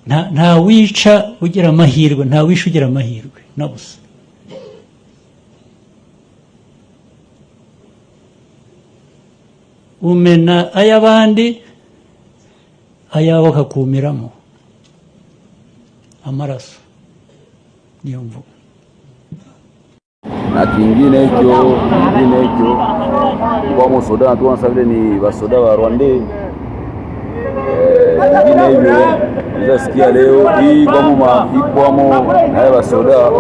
nta wica ugira amahirwe, nta wisha ugira amahirwe na busa. Umena ay'abandi, ayawe akakumiramo amaraso. Niyo mvugo. Na kingine hicho kwa musoda na tuwa sabile ni basoda wa Rwanda. Kingine hivyo nilisikia leo hii kwamo na basoda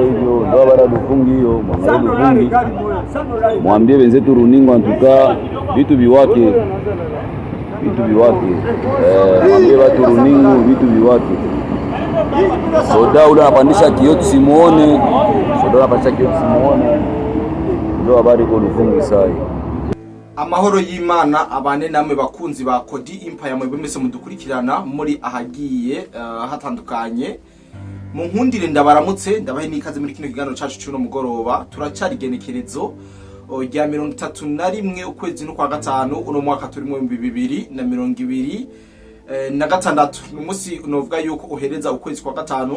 hivyo ndio bara Lufungi hiyo mwangalie Lufungi, mwambie wenzetu runingo antuka vitu viwake mwambie watu runingo vitu viwake. Soda ule anapandisha kioo simuone, ndio habari kwa Lufungi sai. Amahoro y'Imana abane namwe bakunzi ba Kodi Empire mwe bemese mudukurikirana muri ahagiye hatandukanye. Mu nkundire ndabaramutse ndabahe nikaze muri kino kiganiro cacu cy'uno mugoroba. Turacari genekerezo rya 31 ukwezi no kwa gatanu uno mwaka turi mu 2026. Umunsi unovuga yuko uhereza ukwezi kwa gatanu.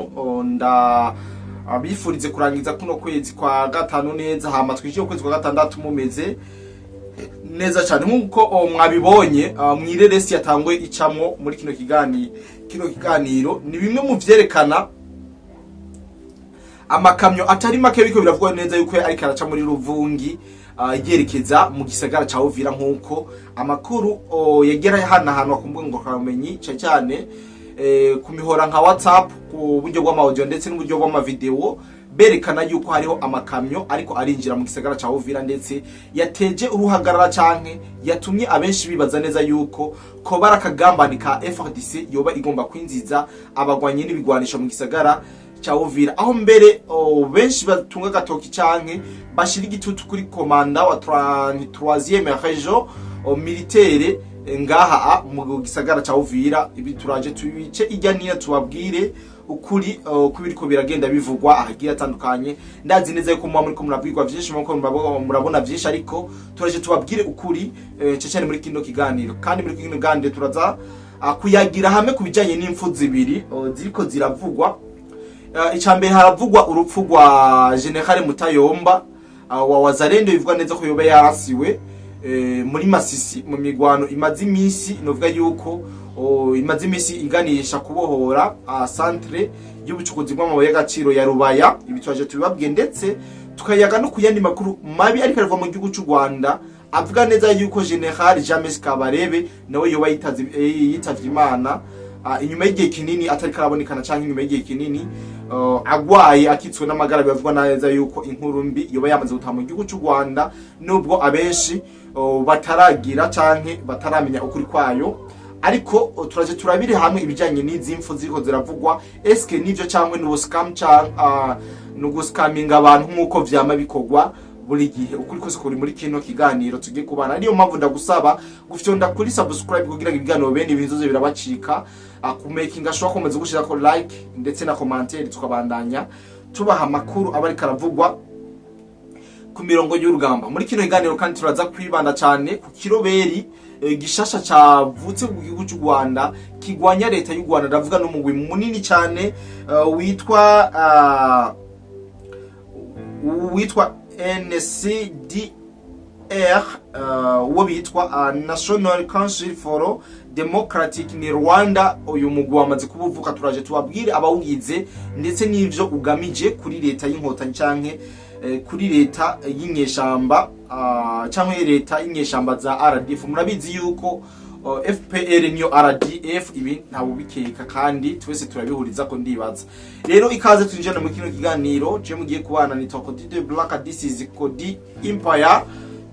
Abifurize kurangiza kuno kwezi kwa gatanu neza, hama twishiye ukwezi kwa gatandatu mumeze neza cyane nkuko mwabibonye. Mwireresi yatangwe icamwo muri kino kiganiro ni bimwe mu vyerekana amakamyo atari make biko biravugwa neza yuko ari karaca muri Ruvungi yerekeza mu gisagara ca Uvira, nkuko amakuru yagera hana hantu akumbuye ngo kamenyi cyane ku mihora nka WhatsApp, ku buryo bw'amaudio ndetse n'uburyo bw'amavideo, berekana yuko hariho amakamyo ariko arinjira mu gisagara ca Uvira, ndetse yateje uruhagarara canke yatumye abenshi bibaza neza yuko ko barakagambani ka FARDC yoba igomba kwinziza abagwanye n'ibigwanisho mu gisagara cha Uvira, aho mbere benshi batunga gatoki canke bashira igitutu kuri komanda wa 3e région militaire ngaha mu gisagara cha Uvira. Ibi turaje tubice ijya niya tubabwire ukuri kubiriko biragenda bivugwa ahagiye atandukanye. Ndazi neza yuko muri ko murabwirwa byinshi muko murabona byinshi, ariko turaje tubabwire ukuri cyane muri kino kiganiro. Kandi muri kino kiganiro turaza kuyagira hamwe kubijanye n'imfu zibiri ziriko ziravugwa. Icambere haravugwa urupfu rwa General Mutayomba wa Wazalendo, bivugwa neza ko yoba yarasiwe muri Masisi mu migwano imaze imisi. Novuga yuko imaze imisi iganisha kubohora centre y'ubucukuzi bw'amabuye y'agaciro ya Rubaya. Ibitwaje tubibabwiye, ndetse tukayaga no kuyandi makuru mabi ariko arava mu gihugu cy'u Rwanda avuga neza yuko General James Kabarebe nawe yoba yitavye Imana inyuma y'igihe kinini atari karabonekana canke inyuma y'igihe kinini agwaye akitswe n'amagara. Bivugwa neza yuko inkuru mbi yoba yamaze gutaha mu gihugu cy'u Rwanda, nubwo abenshi bataragira canke bataramenya ukuri kwayo. Ariko turaje turabire hamwe ibijanye n'izi mfu ziriko ziravugwa, eske nivyo cyangwa n'ubuscam n'uguscaminga abantu nkuko vyama bikogwa buri gihe. Ukuri kose kuri muri kino kiganiro tugiye kubana. Niyo mpamvu ndagusaba gufyonda kuri subscribe kugira ngo ibiganiro bene ibizoze birabacika, kumakinga sure komeza gushira ko like ndetse na commentaire, tukabandanya tubaha makuru abari karavugwa ku mirongo y'urugamba muri kino kiganiro. Kandi turaza kwibanda cyane ku kiroberi gishasha cavutse mu gihugu cy'u Rwanda kigwanya leta y'u Rwanda. Ndavuga n'umugwi munini cyane witwa NCDR, wo bitwa National Council for Democratic in Rwanda. Uyu mugwi wamaze kubuvuka, turaje tubabwire abawugize ndetse n'ivyo ugamije kuri leta y'inkotanyi canke kuri leta y'inyeshamba canke leta y'inyeshamba za RDF. Murabizi yuko FPR niyo RDF, ibi ntawo bikeka kandi twese turabihuriza ko ndibaza. Rero ikaze twinjana mu kino kiganiro je mugiye kubana ni Kodi de Black, this is Kodi Empire.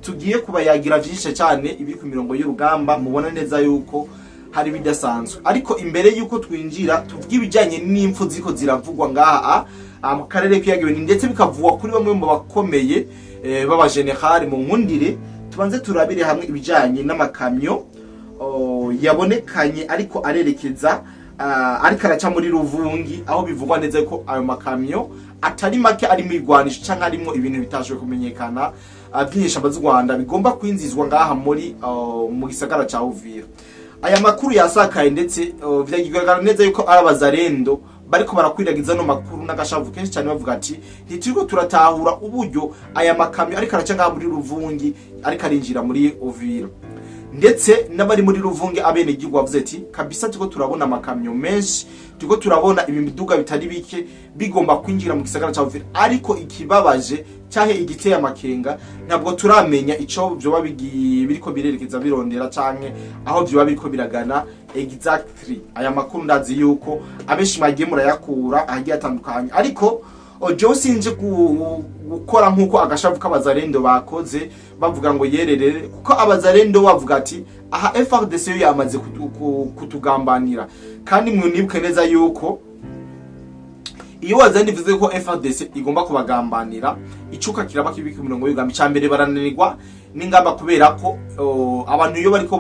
Tugiye kubayagira byinshi cyane ibiri ku mirongo y'urugamba, mubona neza yuko hari bidasanzwe. Ariko imbere yuko twinjira tuvuga ibijanye n'imfu ziko ziravugwa ngaha mu karere kiyagiwe, ndetse bikavugwa kuri bamwe mu bakomeye baba general. Mu nkundire tubanze turabire hamwe ibijanye n'amakamyo yabonekanye ariko arerekeza ariko araca muri Ruvungi, aho bivugwa neza ko ayo makamyo atari make ari mu igwanisho canke arimo ibintu bitashwe kumenyekana by'inyeshamba z'u Rwanda bigomba kwinzizwa ngaha muri mu gisagara ca Uvira. aya makuru yasakaye ndetse vyagigaragara neza yuko abazarendo bariko barakwiragiza no makuru n'agashavu kenshi cyane bavuga ati ntituriko turatahura uburyo aya makamyo ariko araca ngaha muri Ruvungi ariko arinjira muri Uvira, ndetse n'abari muri Ruvungi abene gihugu bavuze ati kabisa turiko turabona amakamyo menshi, turiko turabona imiduga bitari bike bigomba kwinjira mu gisagara ca Uvira, ariko ikibabaje cyahe igiteye amakenga ntabwo turamenya ico byo biriko birerekeza birondera canke aho byo biriko biragana exactly. Aya makuru ndazi yuko abenshi magiye murayakura agiye atandukanye, ariko Joe sinje gukora nkuko agashavu k'abazarendo bakoze bavuga ngo yererere, kuko abazarendo bavuga ati aha FARDC yo yamaze kutugambanira, kandi mwunibuke neza yuko iyo wazandi bivuze ko FARDC igomba kubagambanira icuka kiraba kibiki mirongo y'ugamba cyambere barananirwa n'ingamba, kubera ko abantu iyo bariko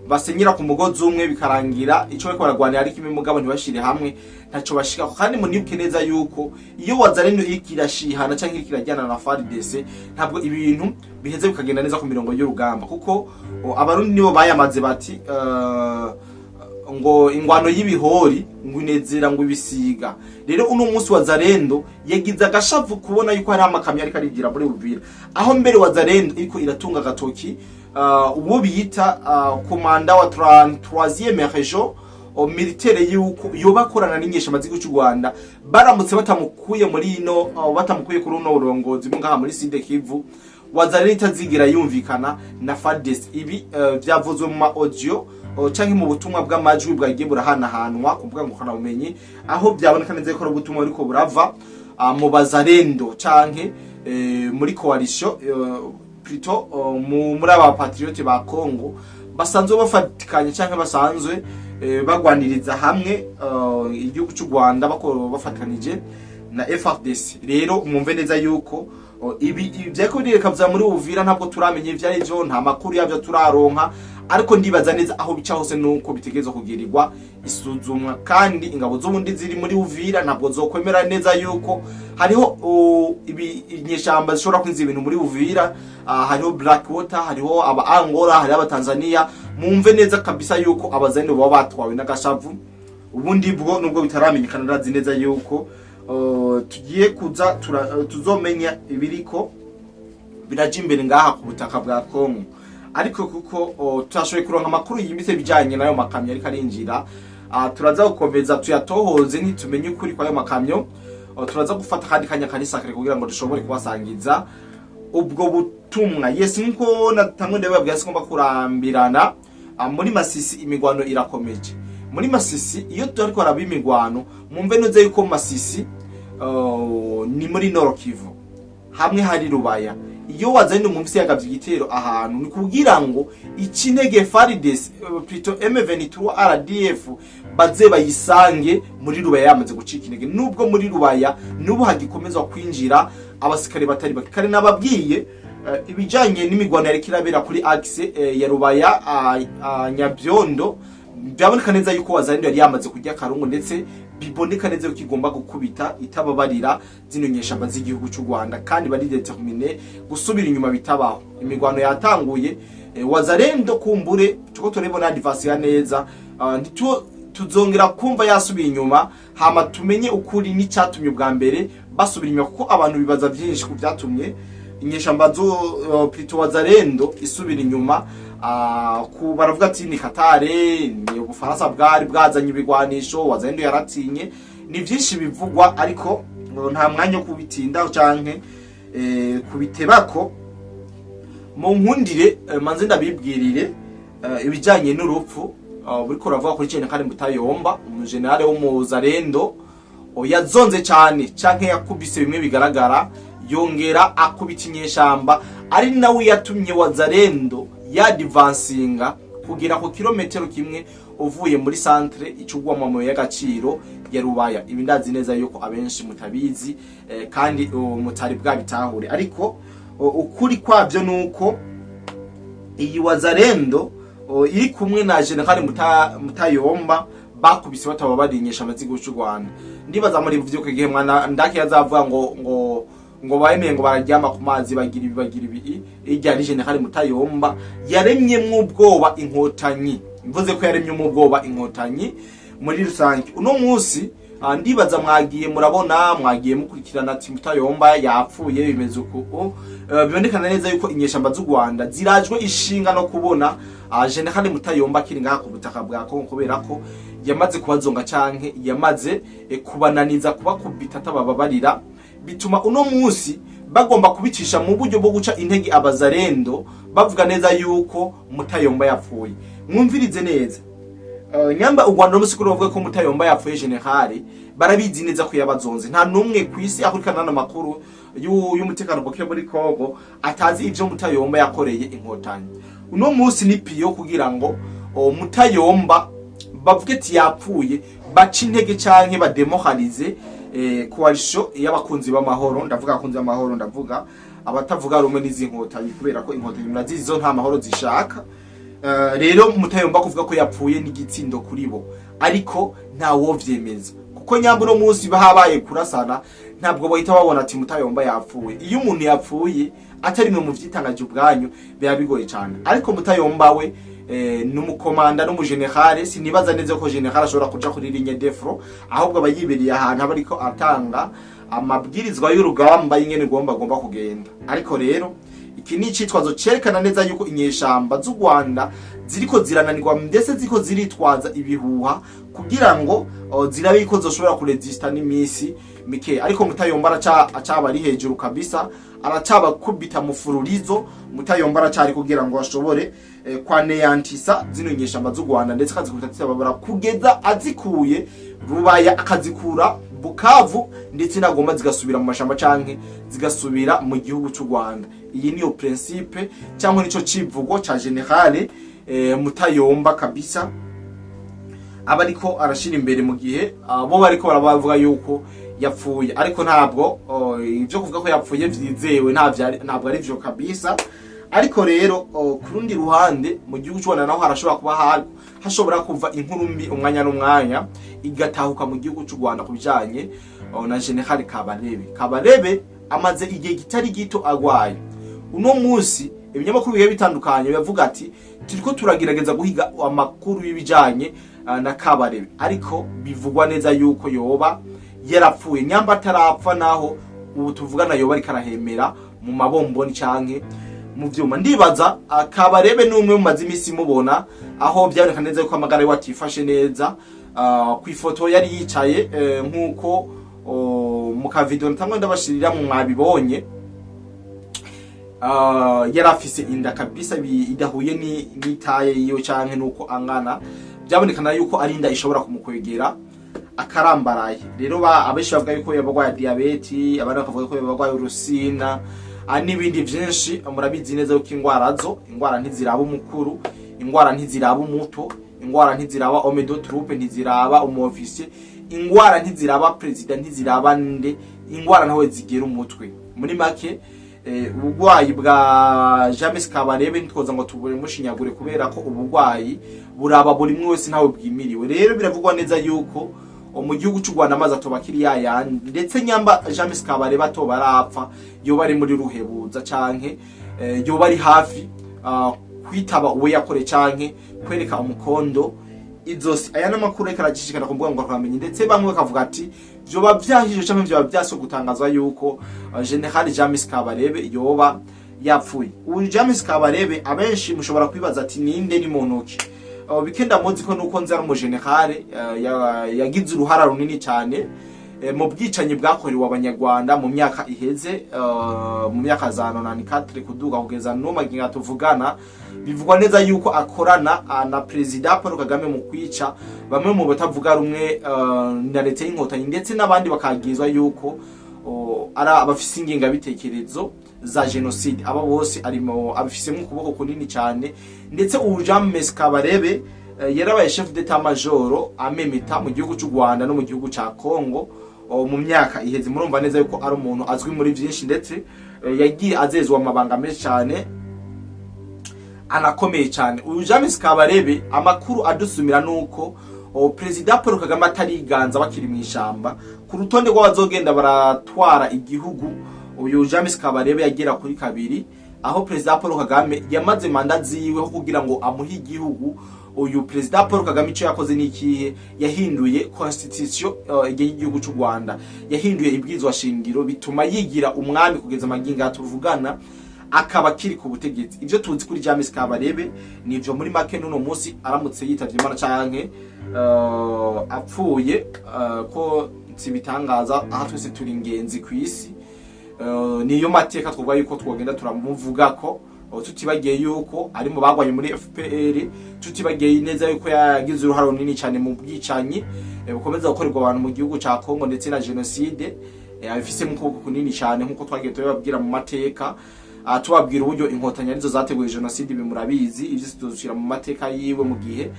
basenyera ku mugozi umwe bikarangira ico bariko baragwanira ari kimwe mugabo ntibashire hamwe ntaco bashika. Kandi munibuke neza yuko iyo wazarendo ikirashihana canke ikirajyana na FARDC ntabwo ibintu biheze bikagenda neza ku mirongo y'urugamba, kuko abarundi nibo bayamaze bati ngo ingwano y'ibihori ngo inezera ngo ibisiga. Rero uno munsi wazarendo yagize agashavu kubona yuko hari amakamyo ariko arigira muri Uvira, aho mbere wazarendo iko iratunga gatoki uwo biyita komanda wa 3e région militaire yuko yobakorana n'ingesha mazigo cy'u Rwanda baramutse batamukuye muri ino batamukuye kuri uno urongozi ngaha muri Sud Kivu, wazarendo itazigira yumvikana na FARDC. Ibi byavuzwe mu audio canke mu butumwa bw'amajwi bwagiye burahanahanwa kuvuga ngo kana umenye aho byaboneka neza ko ubutumwa ariko burava mu bazarendo canke muri coalition plutôt muri aba patriote ba Congo basanzwe bafatikanye canke basanzwe bagwaniriza hamwe igihugu cy'u Rwanda bafatikanije na FARDC. Rero mwumve neza yuko ibi byako direka muri Uvira ntabwo turamenye ivyari byo, nta makuru yavyo turaronka, ariko ndibaza neza aho bica hose nuko bitegerezwa kugirirwa isuzumwa, kandi ingabo z'ubundi ziri muri Uvira ntabwo zokwemera neza yuko hariho inyeshamba zishobora kwinza ibintu muri Uvira. Hariho Blackwater, hariho aba Angola, hariho aba Tanzania. Mumve neza kabisa yuko abazendo baba batwawe n'agashavu. Ubundi bwo nubwo bitaramenyekana ndazi neza yuko tugiye kuza tuzomenya ibiriko biraje imbere ngaha ku butaka bwa Kongo, ariko kuko tutashoboye kuronka amakuru yimbitse bijanye nayo makamyo ariko arinjira, turaza gukomeza tuyatohoze ntitumenye ukuri kwa ayo makamyo. Turaza gufata kandi kanya kanisakare kugira ngo dushobore kubasangiza ubwo butumwa. Yes, nko natangwe ndababwira sigomba kurambirana muri Masisi imigwano irakomeje. Muri Masisi iyo turiko arabimigwano mumve noze yuko Masisi ni muri Nord Kivu hamwe hari Rubaya. Iyo wazanye umumvise yagavye igitero ahantu ni kugira ngo ikinege FARDC plutôt M23 RDF baze bayisange muri Rubaya yamaze gucika intege, nubwo muri Rubaya nubu hagikomeza kwinjira abasikare batari bakare. Nababwiye ibijanye n'imigwano yari kirabera kuri axe ya Rubaya Nyabyondo, byaboneka neza yuko wazanye yari yamaze kujya Karungu, ndetse biboneka neza yuko igomba gukubita itababarira zino nyeshamba z'igihugu cy'u Rwanda, kandi bari determine gusubira inyuma bitabaho. Imigwano yatanguye wazarendo kumbure tuko turebona advance ya neza, tuzongera kumva yasubiye inyuma, hama tumenye ukuri n'icyatumye ubwa mbere basubira inyuma, kuko abantu bibaza byinshi ku byatumye inyeshamba zo plutôt wazarendo isubira inyuma. Ku baravuga ati ni Katare, ni Ubufaransa bwari bwazanye ibigwanisho, wazarendo yaratinye, ni byinshi bivugwa, ariko nta mwanya wo kubitinda canke kubitebako. Mu nkundire manze ndabibwirire ibijanye n'urupfu buriko ravuga kuri cyane kandi Mutayomba, umujenerale wo mu Zarendo yazonze cyane canke yakubise bimwe bigaragara, yongera akubita inyeshamba, ari nawe yatumye Wazarendo yadivansinga kugira ku kilometero kimwe uvuye muri centre icugwa mu y'agaciro ya Rubaya. Ibi ndazi neza yuko abenshi mutabizi kandi mutari bwabitahure, ariko ukuri kwabyo nuko iyi Wazarendo iri kumwe na General Mutayomba bakubise batababarinyesha amazigo y'u Rwanda. Ndibaza muri buvyo ko gihe mwana ndake yazavuga ngo bayemeye ngo bararyama ku mazi bagira ibi ijya ni General Mutayomba yaremye mw'ubwoba inkotanyi mvuze ko yaremye umubwoba inkotanyi muri rusange. Uno munsi ndibaza mwagiye murabona, mwagiye mukurikirana ati Mutayomba yapfuye bimeze uko, bibonekana neza yuko inyeshamba z'u Rwanda zirajwe ishinga no kubona General Mutayomba kiri ngaha ku butaka bwa Kongo, kubera ko yamaze kubazonga canke yamaze kubananiza kubakubita atabababarira, bituma uno munsi bagomba kubicisha mu buryo bwo guca intege abazarendo, bavuga neza yuko Mutayomba yapfuye. Mwumvirize neza, nyamba u Rwanda n'umusikuru bavuga ko Mutayomba yapfuye generale, barabizi neza ko yabazonze. Nta numwe kwisi akurikirana n'amakuru y'umutekano boke muri Kongo atazi ivyo Mutayomba yakoreye inkotanyi. Uno munsi ni piyo kugira ngo Mutayomba bavuge ati yapfuye, baca intege canke bademoralize coalition y'abakunzi b'amahoro. Ndavuga abakunzi b'amahoro, ndavuga abatavuga rumwe n'izi nkotanyi, kubera ko inkotanyi murazizi zo nta mahoro zishaka. Rero Mutayomba kuvuga ko yapfuye n'igitsindo kuri bo, ariko nta wo vyemeza, kuko nyamburo munsi bahabaye kurasana ntabwo bahita babona ati Mutayomba yapfuye. Iyo umuntu yapfuye atari mwe mu vyitangaje ubwanyu biba bigoye cyane, ariko Mutayomba we numukomanda n'umugenerale, sinibaza neza ko generale ashobora kuja kuri ligne de front, ahubwo abayiberiye ahantu abariko atanga amabwirizwa y'urugamba y'ingene gomba kugenda. Ariko rero iki ni icitwazo cerekana neza yuko inyeshamba z'u Rwanda ziriko zirananirwa, ndetse ziko ziritwaza ibihuha kugira ngo zirabe ko zoshobora kuresista n'imisi mike. Ariko Mutayomba acaba ari hejuru kabisa, aracaba kubita mufururizo. Mutayomba aracari kugira ngo ashobore kwaneyantisa zino nyeshamba z'u Rwanda, ndetse kazikubita babara kugeza azikuye Rubaya, akazikura Bukavu, ndetse nagomba zigasubira mu mashamba canke zigasubira mu gihugu cy'u Rwanda. Iyi niyo principe cyangwa nico civugo ca generale Mutayomba kabisa abariko arashira imbere mu gihe bo bariko barabavuga yuko yapfuye. Ariko ntabwo ivyo kuvuga ko yapfuye vyizewe, ntabwo ari vyo kabisa. Ariko rero kurundi ruhande mu gihugu cy'u Rwanda naho harashobora kuba hashobora kuva inkuru mbi umwanya n'umwanya igatahuka mu gihugu cy'u Rwanda kubijanye na General Kabarebe amaze igihe kitari gito agwaye. Uno munsi ibinyamakuru bihe bitandukanye bavuga ati turiko turagerageza guhiga amakuru y'ibijanye na Kabarebe, ariko bivugwa neza yuko yoba yarapfuye. Nyamba atarapfa naho ubu tuvugana yoba ari karahemera mu mabomboni canke mu vyuma. Ndibaza Kabarebe n'umwe mu mazimisi mubona aho byaboneka neza yuko amagara ye watifashe neza. Ku ifoto yari yicaye nkuko mu ka video ntamwe ndabashirira mu mwabibonye, yarafise inda kabisa idahuye n'itaye yiyo canke nuko angana. Byabonekana yuko ari inda ishobora kumukwegera akarambaraye. Rero abenshi bavuga yuko yabagwaye diabete, abandi bakavuga ko yabagwaye urusina n'ibindi byinshi. Murabizi neza yuko ingwara ntiziraba umukuru, ingwara ntiziraba umuto, ingwara ntiziraba homme de troupe, ntiziraba umofisier, ingwara ntiziraba president, ntiziraba nde, ingwara nawe zigera umutwe. Muri make ubugwayi bwa James Kabarebe ntikoza ngo tubure mushinyagure, kubera ko ubugwayi buraba buri mwe wese ntawe bwimiriwe. Rero biravugwa neza yuko mu gihugu cy'u Rwanda amaze atobakiri yayandi, ndetse nyamba James Kabarebe atoba arapfa yoba ari muri ruhebuza canke yoba ari hafi kwitaba uwe yakore canke kwereka umukondo izosi. Aya namakuru reka ragishikana kumbuga ngo kwamenye, ndetse bamwe bakavuga ati vyoba vyahije canke vyoba byaso gutangazwa yuko General James Kabarebe yoba yapfuye. Uyu James Kabarebe abenshi mushobora kwibaza ati ninde, ni montoki. Bikenda muzi ko nuko nzara mu general yagize uruhara runini cyane mu bwicanyi bwakorewe abanyarwanda mu myaka iheze, mu myaka za 94 kuduga kugeza no maginga tuvugana. Bivugwa neza yuko akorana na President Paul Kagame mu kwica bamwe mu batavuga rumwe na leta y'inkotanyi, ndetse n'abandi bakagizwa yuko ara abafise inginga bitekerezo za genocide. Aba bose arimo abifise mu kuboko kunini cyane. Ndetse ubu James Kabarebe yarabaye chef d'état major amemita mu gihugu cy'u Rwanda no mu gihugu ca Kongo mu myaka iheze. Murumva neza yuko ari umuntu azwi muri byinshi, ndetse yagiye azezwa amabanga menshi cyane anakomeye cyane. Uyu James Kabarebe amakuru adusumira nuko President Paul Kagame atariganza bakiri mu ishamba ku rutonde rw'abazogenda baratwara igihugu. Uyu James Kabarebe yagera kuri kabiri, aho President Paul Kagame yamaze manda ziwe kugira ngo amuhe igihugu uyu Perezida Paul Kagame ico yakoze n'ikihe yahinduye constitution y'igihugu cy'u Rwanda, yahinduye ibwirizwa shingiro bituma yigira umwami kugeza amaginga tuvugana akaba kiri ku butegetsi. Ivyo tuzi kuri James Kabarebe nivyo muri make nuno munsi aramutse yitavye Imana canke apfuye ko sibitangaza aha twese turi ingenzi kwisi. Niyo mateka twovuga yuko twogenda turamuvuga ko tutibagiye yuko ari mu bagwanye muri FPR, tutibagiye neza yuko yagize uruhare runini cyane mu bwicanyi bukomeza gukorerwa abantu mu gihugu ca Kongo ndetse na genocide afise mu kuboko kunini cyane nkuko twagiye tubabwira mu mateka. Tubabwira uburyo inkotanyi arizo zateguye genocide bimurabizi, ivyo tuzoshira mu mateka yiwe mu gihe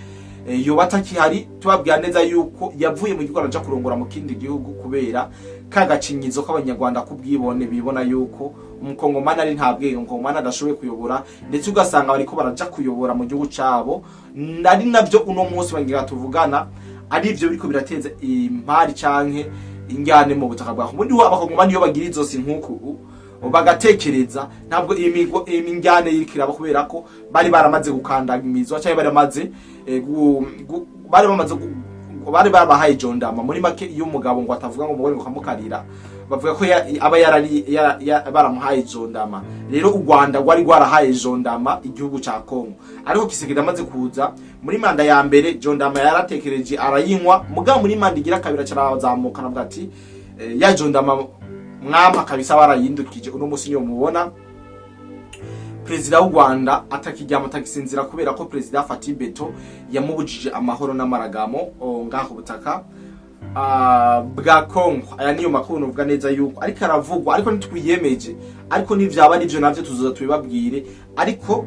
yo batakihari. Tubabwira neza yuko yavuye mu gihugu araja kurongora mu kindi gihugu kubera kagacinyizo k'abanyarwanda kubwibone bibona yuko umukongomani ari ntabwenge, umukongomani adashoboye kuyobora, ndetse ugasanga bariko baraja kuyobora mu gihugu cabo. Nari navyo uno munsi bangira tuvugana ari ivyo biriko birateza impari canke ingane mu butaka bwa ubundi ho abakongomani yo bagira izo sinkuku bagatekereza ntabwo imingane yirikiraba kubera ko bari baramaze gukandamizwa cyangwa bari babahaye jondama. Muri make iyo umugabo ngo atavuga ngo umugore ngo kamukarira bavuga ko aba yarari baramuhaye jondama. Rero u Rwanda rwari rwarahaye jondama igihugu ca Kongo, ariko Kisekedi amaze kuza muri manda ya mbere jondama yaratekereje arayinywa, mugabo muri manda igira kabira carazamuka navuga ati ya jondama mwama kabisa barayindukije. Uno musi niyo mubona Perezida w'u Rwanda atakiryama atagisinzira kubera ko Perezida Fatih Beto yamubujije amahoro n'amaragamo ngaho butaka bwa Kongo. Aya niyo makuru uvuga neza yuko ariko aravugwa, ariko nitwiyemeje, ariko nivyaba nivyo navyo tuzoza tubibabwire. Ariko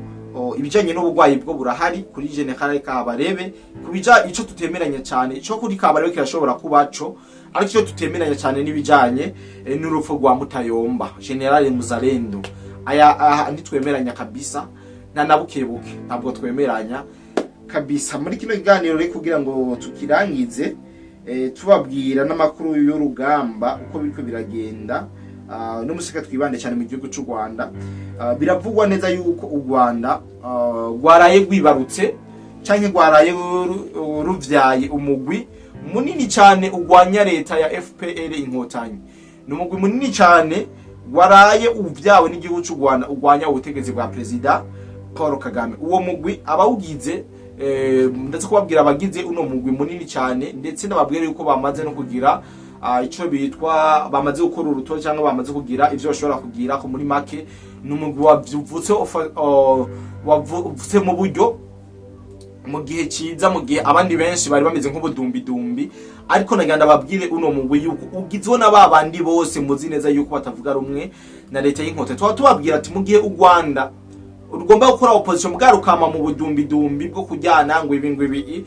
ibijanye n'ubugwayi bwo burahari kuri General Kabarebe, kubija ico tutemeranya cyane ico kuri Kabarebe kirashobora kubaco, ariko ico tutemeranya cyane nibijanye n'urupfu rwa Mutayomba General Muzalendo. Aya ntitwemeranya kabisa na nabukebuke, ntabwo twemeranya kabisa. Muri kino kiganiro rero kugira ngo tukirangize tubabwira n'amakuru y'urugamba uko biriko biragenda, no musika twibande cyane mu gihugu cy'u Rwanda. Biravugwa neza yuko u Rwanda gwaraye gwibarutse canke gwaraye ruvyaye umugwi munini cyane ugwanya leta ya FPR inkotanyi. Numugwi munini cyane waraye uvyawe n'igihugu cy'u Rwanda ugwanya ubutegetsi bwa Perezida Paul Kagame. Uwo mugwi abawugize ndetse kubabwira abagize uno mugwi munini cyane, ndetse nababwira yuko bamaze no kugira ico bitwa bamaze gukora uruto cyangwa bamaze kugira ivyo bashobora kugira ko muri make n'umugwi wavutse mu buryo mu gihe ciza, mu gihe abandi benshi bari bameze nk'ubudumbi. Ariko naganda babwire uno mugwi yuko ugizwe na babandi bose muzi neza yuko batavuga rumwe na leta y'inkote. Tubabwira ati mu gihe u Rwanda rugomba gukora opposition bwarukama mu budumbi bwo kujyana ngo ibi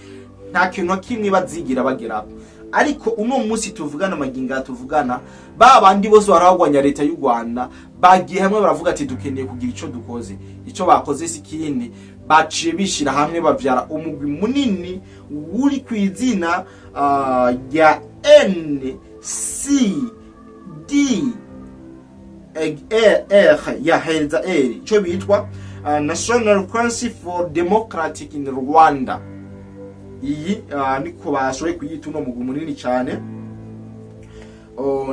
nta kintu kimwe bazigira bageraho. Ariko uno munsi tuvugana amaginga tuvugana babandi bose baragwanya leta y'u Rwanda bagiye hamwe baravuga ati dukeneye kugira ico dukoze. Ico bakoze sikindi baciye bishira hamwe bavyara umugwi munini uri kwizina ya NCDR ya Helza ico bitwa National Council for Democratic in Rwanda. Iyi niko bashoboye kuyita uno mugwi munini cyane.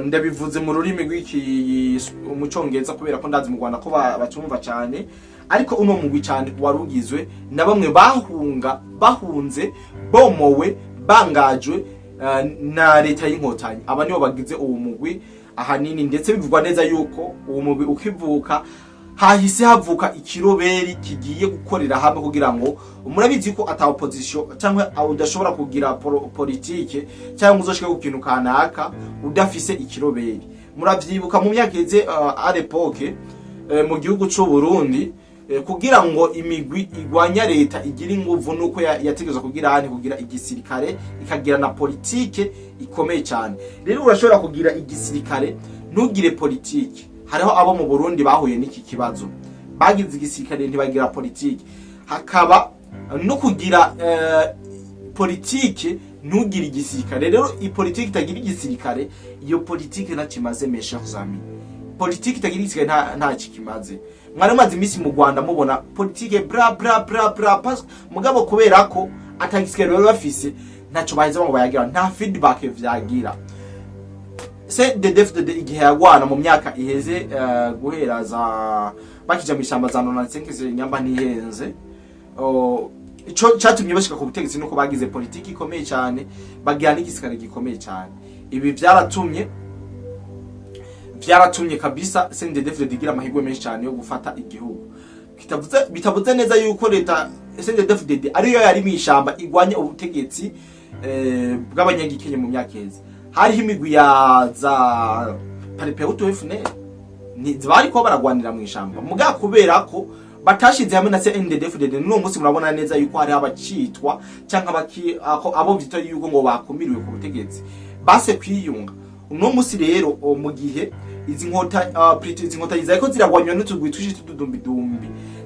Ndabivuze mu rurimi rw'iki umucongereza kubera ko ndazi mu Rwanda ko bacumva cyane. Ariko uno mugwi cyane warugizwe na bamwe bahunze bomowe bangajwe na leta y'inkotanyi. Aba nibo bagize uwo mugwi ahanini, ndetse bivugwa neza yuko uwo mugwi ukivuka hahise havuka ikiroberi kigiye gukorera hamwe kugira ngo murabizi ko ata opposition cyangwa udashobora kugira politike cyangwa uzoshike ku kintu kanaka udafise ikiroberi. Muravyibuka mu myaka yeze à l'époque mu gihugu cy'u Burundi kugira ngo imigwi igwanya leta igira inguvu nuko yategezwa kugira igisirikare ikagira na politike ikomeye cyane. Rero urashobora kugira igisirikare ntugire politike. Hariho abo mu Burundi bahuye n'iki kibazo, bagize igisirikare ntibagira politike. Hakaba no kugira politike ntugire igisirikare. Rero ipolitike itagira igisirikare, iyo politike ntakimaze mes chers amis. Politike itagira igisirikare nta kimaze. mwari maze imisi mu Rwanda mubona politique bra mugabo kubera ko atagisikero bafise ntaco baheze ngo bayagira, nta feedback vyagira. CNDD-FDD igihe yagwana mu myaka iheze guhera za bakija mishamba za 95 nyamba nihenze, ico cyatumye bashika ku butegetsi nuko bagize politiki ikomeye cyane, bagira n'igisikare gikomeye cyane. Ibi byaratumye kabisa CNDD-FDD igira amahirwe menshi cyane yo gufata igihugu. Bitavuze neza yuko leta CNDD-FDD ariyo yari mishamba igwanya ubutegetsi bw'abanyagikenye mu myaka iheze. Hariho imigwi ya za Paripeutu FNL bari ko baragwanira mu ishamba, muga kubera ko batashize hamwe na CNDD-FDD n'uwo munsi murabona neza yuko hari abacitwa cyangwa abo byita yuko ngo bakumiriwe ku butegetsi base kwiyunga. Uno munsi rero mu gihe izi nkota izako ziragwanywa n'utugwi tushi tudumbi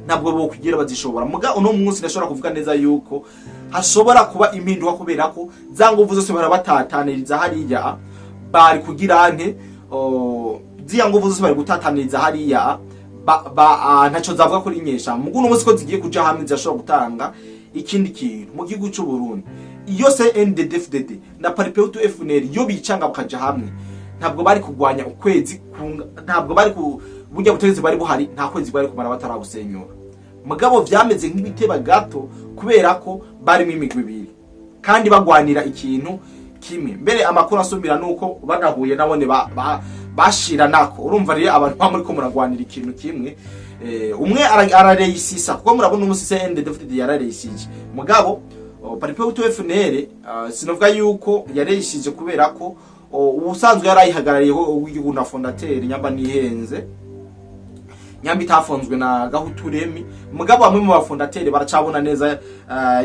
ntabwo bo kugira bazishobora, muga uno munsi ndashobora kuvuga neza yuko hashobora kuba impinduka kubera ko za nguvu zose barabatataniriza hariya bari kugira nte ziya nguvu zose bari gutataniriza hariya ntaco zavuga kuri nyesha. Mugu uno munsi ko zigiye kuja hamwe zashobora gutanga ikindi kintu mu gihugu cy'u Burundi. Iyo CNDD-FDD na Paripeutu FNL yo bicanga bakaja hamwe ntabwo bari kugwanya ukwezi, ntabwo bari burya butegetsi bari buhari, nta kwezi bari kumara batarabusenyura. Mugabo vyameze nk'ibiteba gato kubera ko bari mu imigwi ibiri kandi bagwanira ikintu kimwe. Mbere amakuru asumira nuko bagahuye nabone bashira nako, urumva rero abantu bamuri ko muragwanira ikintu kimwe. Umwe arareyisisa kuko murabona umunsi CNDD-FDD yarareyisije, mugabo Paripeutu FNL sinovuga yuko yareyishije kubera ko ubusanzwe yarayihagarariyeho w'igihugu na fondateur nyamba nihenze, nyamba itafonzwe na Gahuturemi. Mugabo bamwe mu bafondateur baracabona neza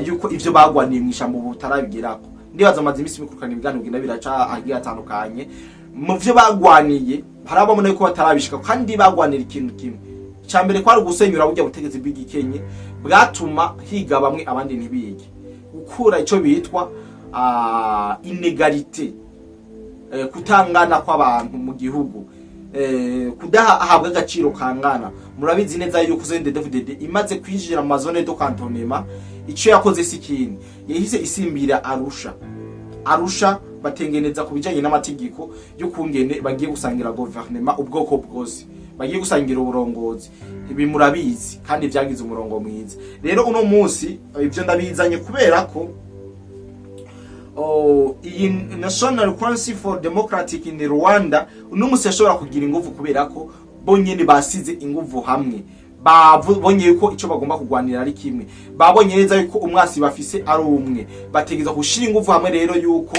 yuko ivyo bagwaniye mw'ishambo butarabigirako. Ndibaza amazi imisi mikurukana ibiganiro genda biraca agiye atandukanye mu vyo bagwaniye, harabamona yuko batarabishika kandi bagwanira ikintu kimwe. Cyambere kwari gusenyura burya butegetsi bw'igikenye bwatuma higa bamwe abandi ntibige, gukura ico bitwa inegalite, kutangana kw'abantu mu gihugu, kudahabwa agaciro kangana. Murabizi neza yuko CNDD-FDD imaze kwijira mu mazone do cantonnement, ico yakoze sikini yahise isimbira Arusha batengeneza kubijanye n'amategeko yo kungene bagiye gusangira gouvernement ubwoko bwose, bagiye gusangira uburongozi. Ibi murabizi kandi vyagize umurongo mwiza. Rero uno munsi ivyo ndabizanye kubera ko iyi National Council for Democratic in Rwanda uno munsi yashobora kugira ingufu kubera ko bonyene basize ingufu hamwe, babonye yuko ico bagomba kugwanira ari kimwe, babonye neza yuko umwasi bafise ari umwe, bategeza gushira ingufu hamwe rero yuko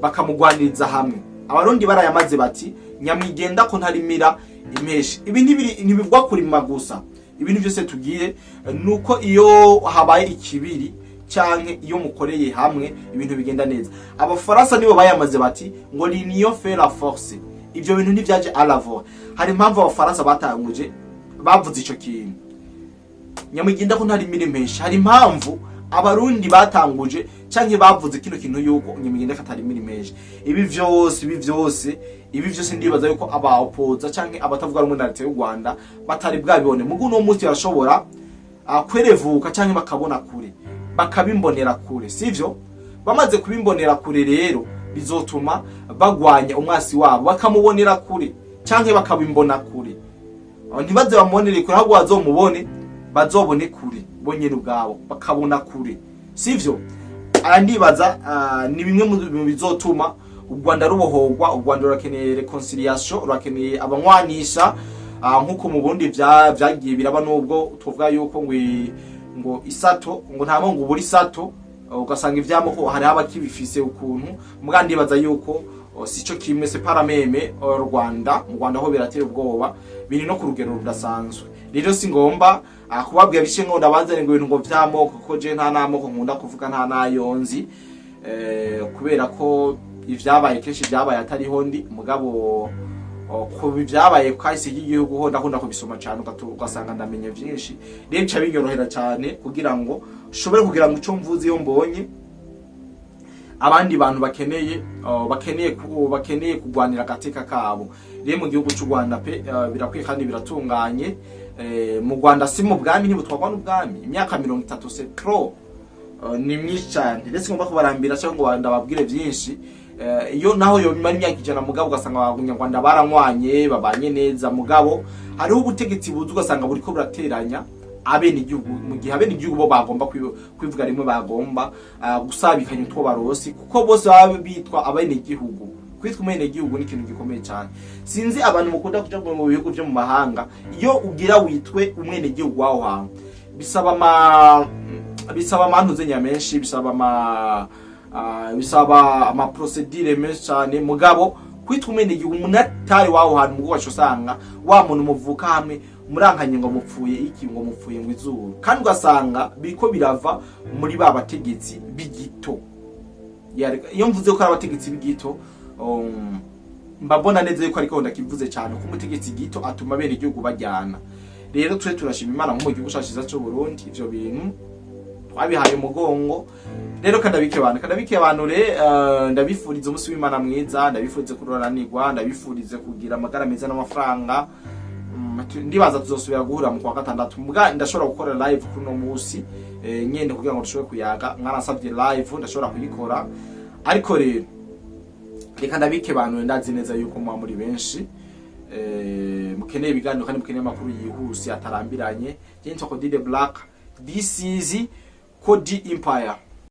bakamugwaniriza hamwe. Abarundi barayamaze bati nyamwigenda ko ntarimira impeshi. Ibi ntibivugwa kurima gusa, ibintu byose tugiye nuko iyo habaye ikibiri canke iyo mukoreye hamwe ibintu bigenda neza. Abafaransa nibo bayamaze bati ngo l'union fait la force. Ibyo bintu ntivyaje à la voix. Hari impamvu abafaransa batanguje bavuze ico kintu nyamwigenda ko ntarimira impeshi. Hari impamvu abarundi batanguje canke bavuze kino kintu yuko nyamwigenda katarimira impeshi. Ibi vyose ndibaza yuko aba oppoza canke abatavuga rumwe na leta y'u Rwanda batari bwabibone. Mugu no munsi yarashobora kwerevuka canke bakabona kure, bakabimbonera kure, sivyo? Bamaze kubimbonera kure rero bizotuma bagwanya umwasi wabo, bakamubonera kure canke bakabimbona kure. Ntibaze bamonere kure, ahubwo bazomubone, bazobone kure bonyene ubwabo, bakabona kure, sivyo? Ndibaza ni bimwe mu bizotuma u Rwanda rubohogwa. U Rwanda rurakeneye reconciliation, rurakeneye abanywanisha nkuko mu Burundi vyagiye biraba, nubwo tuvuga yuko ngo isato ngo ntamo ngo buri sato ugasanga ivyamo ko hari abakibifise ukuntu. Muga ndibaza yuko sico kimwe se parameme Rwanda, mu Rwanda ho biratera ubwoba, biri no ku rugero rudasanzwe. Rero singomba kubabwira bishe ngo ndabanze ngo ibintu ngo vyamoko ko je nta namoko nkunda kuvuga, nta nayonzi kubera ko ivyabaye kenshi vyabaye atariho ndi, mugabo ko bivyabaye kwahise y'igihugu ho ndakunda kubisoma cyane ugasanga ndamenye vyinshi. Rero nca binyorohera cyane kugira ngo shobore kugira ngo ico mvuze iyo mbonye abandi bantu bakeneye kugwanira agateka kabo. Rero mu gihugu cy'u Rwanda pe birakwiye kandi biratunganye, mu Rwanda si mu bwami ntibutwagwa n'ubwami imyaka 30 c'est trop ni myinshi cyane ndetse ngomba kubarambira cyangwa ngo ndababwire byinshi iyo naho yo mari imyaka ijana mugabo ugasanga abanyarwanda baranywanye babanye neza mugabo hariho ubutegetsi buzu ugasanga buriko burateranya abene igihugu mu gihe abene igihugu bo bagomba kwivuga rimwe bagomba gusabikanya utwo barosi kuko bose baba bitwa abene igihugu kwitwa umene igihugu ni ikintu gikomeye cyane sinzi abantu mukunda kuja mu bihugu byo mu mahanga iyo ugira witwe umwene igihugu waho hantu bisaba amantuze nyamenshi bisaba ama procedure menshi cyane mugabo kwitwa umene igihugu umunatari waho hantu mugabo wacosanga wa muntu muvuka hamwe murankanye ngo mupfuye iki ngo mupfuye ngo izuru kandi ugasanga biriko birava muri ba bategetsi bigito iyo mvuze ko ari abategetsi bigito mbabona neza yuko ariko ndakivuze cyane ko umutegetsi gito atuma bene igihugu bajyana rero twe turashima Imana mu gihugu cyashiza cyo Burundi ivyo bintu twabihaye umugongo rero kadabike abantu ndabifuriza umunsi w'Imana mwiza ndabifurize kuroranirwa ndabifurize kugira amagara meza n'amafaranga ndibaza tuzosubira guhura mu kwa gatandatu mbwa ndashobora gukora live kuno munsi nyende kugira ngo dushobore kuyaga mwarasabye live ndashobora kuyikora ariko rero reka ndabike abantu ndazi neza yuko mwa muri benshi mukeneye ibiganiro kandi mukeneye amakuru yihuse atarambiranye Jento Cody the Black this is Cody Empire.